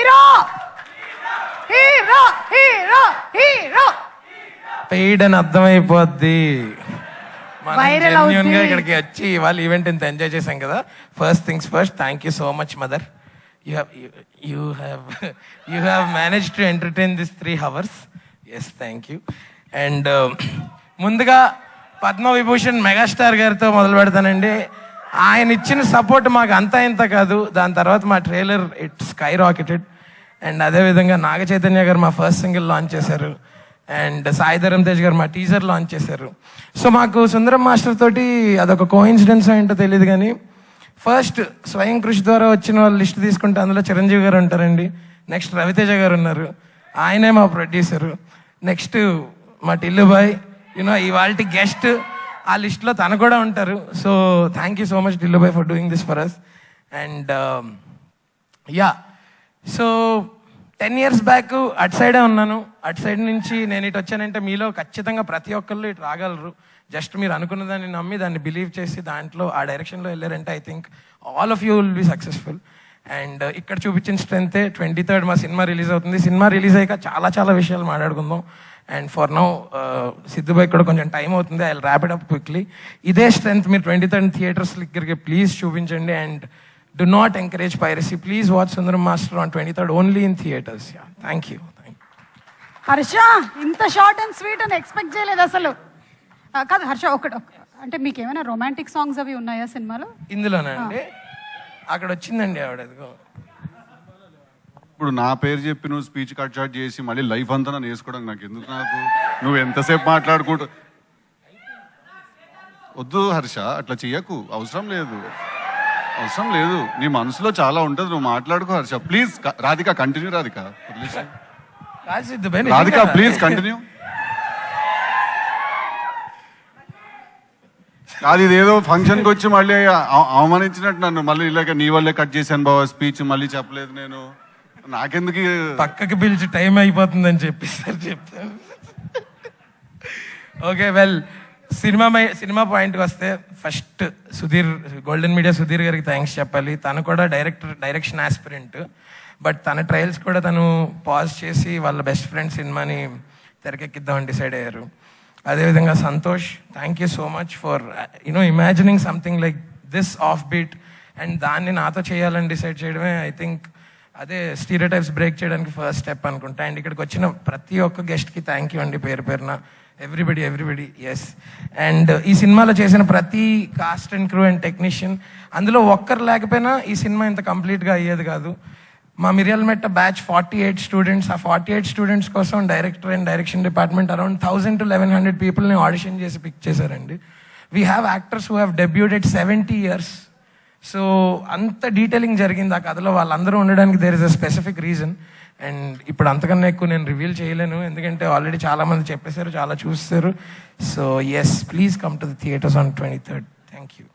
Hero hero hero hero paid అని అర్థమైపోద్ది. Viral genuine గా ఇక్కడికి వచ్చి ఇవాళ ఈవెంట్ ఇంత ఎంజాయ్ చేశాం కదా. First things first, thank you so much mother. You have managed to entertain this 3 hours. Yes, thank you. And ముందుగా పద్మవిభూషణ్ మెగాస్టార్ గారితో మొదలు పెడతానండి. ఆయన ఇచ్చిన సపోర్ట్ మాకు అంతా ఇంత కాదు. దాని తర్వాత మా trailer it sky rocketed. And అదేవిధంగా నాగ చైతన్య గారు మా ఫస్ట్ సింగిల్ లాంచ్ చేశారు. అండ్ సాయి ధరమ్ తేజ్ గారు మా టీజర్ లాంచ్ చేశారు. సో మాకు సుందరం మాస్టర్ తోటి అదొక కోఇన్సిడెన్స్ ఏంటో తెలియదు కానీ ఫస్ట్ స్వయం కృషి ద్వారా వచ్చిన వాళ్ళు లిస్ట్ తీసుకుంటే అందులో చిరంజీవి గారు ఉంటారండి. నెక్స్ట్ రవితేజ గారు ఉన్నారు, ఆయనే మా ప్రొడ్యూసరు. నెక్స్ట్ మా టిల్లుబాయ్, ఇవాళ గెస్ట్ ఆ లిస్ట్లో తను కూడా ఉంటారు. So thank you so much టిల్లుబాయ్ for doing this for us. And so 10 years back అటు సైడే ఉన్నాను. అటు సైడ్ నుంచి నేను ఇటు వచ్చానంటే మీలో ఖచ్చితంగా ప్రతి ఒక్కళ్ళు ఇటు రాగలరు. జస్ట్ మీరు అనుకున్న దాన్ని నమ్మి దాన్ని బిలీవ్ చేసి దాంట్లో ఆ డైరెక్షన్లో వెళ్ళారంటే I think all of you will be successful. And ఇక్కడ చూపించిన స్ట్రెంతే 23rd మా సినిమా రిలీజ్ అవుతుంది. సినిమా రిలీజ్ అయ్యాక చాలా చాలా విషయాలు మాట్లాడుకుందాం. అండ్ ఫర్ నౌ సిద్ధుబాయ్ కూడా కొంచెం టైం అవుతుంది. I will wrap it up quickly. ఇదే స్ట్రెంత్ మీరు 23rd థియేటర్స్ దగ్గరికి ప్లీజ్ చూపించండి. And do not encourage piracy. Please watch Sundaram Master on 23rd only in theaters. Yeah, thank you. Harsha ఇంత short and sweet అని expect చేయలేదు అసలు. కాదు హర్ష, ఒకటి అంటే మీకు ఏమైనా రొమాంటిక్ సాంగ్స్ అవి ఉన్నాయా సినిమాలో? ఇందులోనే అండి అక్కడ వచ్చిందండి ఆవిడ. ఇప్పుడు నా పేరు చెప్పి నువ్వు స్పీచ్ కట్ షాట్ చేసి మళ్ళీ లైఫ్ అంతా నన్ను వేసుకోవడం నాకు ఎందుకు? నాకు నువ్వు ఎంతసేపు మాట్లాడుకుంటూ వద్దు హర్ష, అట్లా చెయ్యకు. అవసరం లేదు. నీ మనసులో చాలా ఉంటుంది, నువ్వు మాట్లాడుకో Harsha. Please Radhika continue. Radhika please continue. కాదు ఇదేదో ఫంక్షన్కి వచ్చి మళ్ళీ అవమానించినట్టు నన్ను మళ్ళీ ఇలాగ నీ వల్లే కట్ చేశాను బాబా స్పీచ్, మళ్ళీ చెప్పలేదు నేను. నాకెందుకు పక్కకి పిలిచి టైం అయిపోతుందని చెప్పేసారు చెప్తాను. ఓకే వెల్, సినిమా పాయింట్కి వస్తే first Sudheer, golden media Sudheer గారికి థ్యాంక్స్ చెప్పాలి. తను కూడా డైరెక్షన్ ఆస్పిరెంట్. బట్ తన ట్రయల్స్ కూడా తను పాజ్ చేసి వాళ్ళ బెస్ట్ ఫ్రెండ్ సినిమాని తెరకెక్కిద్దామని డిసైడ్ అయ్యారు. అదేవిధంగా Santosh, thank you so much for imagining something like this off beat and దాన్ని నాతో చేయాలని డిసైడ్ చేయడమే ఐ థింక్ అదే స్టీరియోటైప్స్ బ్రేక్ చేయడానికి ఫస్ట్ స్టెప్ అనుకుంటా. అండ్ ఇక్కడికి వచ్చిన ప్రతి ఒక్క గెస్ట్కి థ్యాంక్ యూ అండి, పేరు పేరున. Everybody yes. అండ్ ఈ సినిమాలో చేసిన ప్రతి cost and crew and technician, అందులో ఒక్కరు లేకపోయినా ఈ సినిమా ఇంత కంప్లీట్గా అయ్యేది కాదు. మా మిర్యాలమెట్ట బ్యాచ్ 48 స్టూడెంట్స్. ఆ 48 స్టూడెంట్స్ కోసం director and direction department around 1000 to 1100 పీపుల్ని ఆడిషన్ చేసి పిక్ చేశారండి. We have actors who have debuted 70 years. So అంత డీటెయిలింగ్ జరిగింది ఆ కథలో. వాళ్ళందరూ ఉండడానికి there is a specific reason. And ఇప్పుడు అంతకన్నా ఎక్కువ నేను రివీల్ చేయలేను, ఎందుకంటే ఆల్రెడీ చాలామంది చెప్పేశారు, చాలా చూస్తారు. So yes, please come to the theatres on 23rd. Thank you.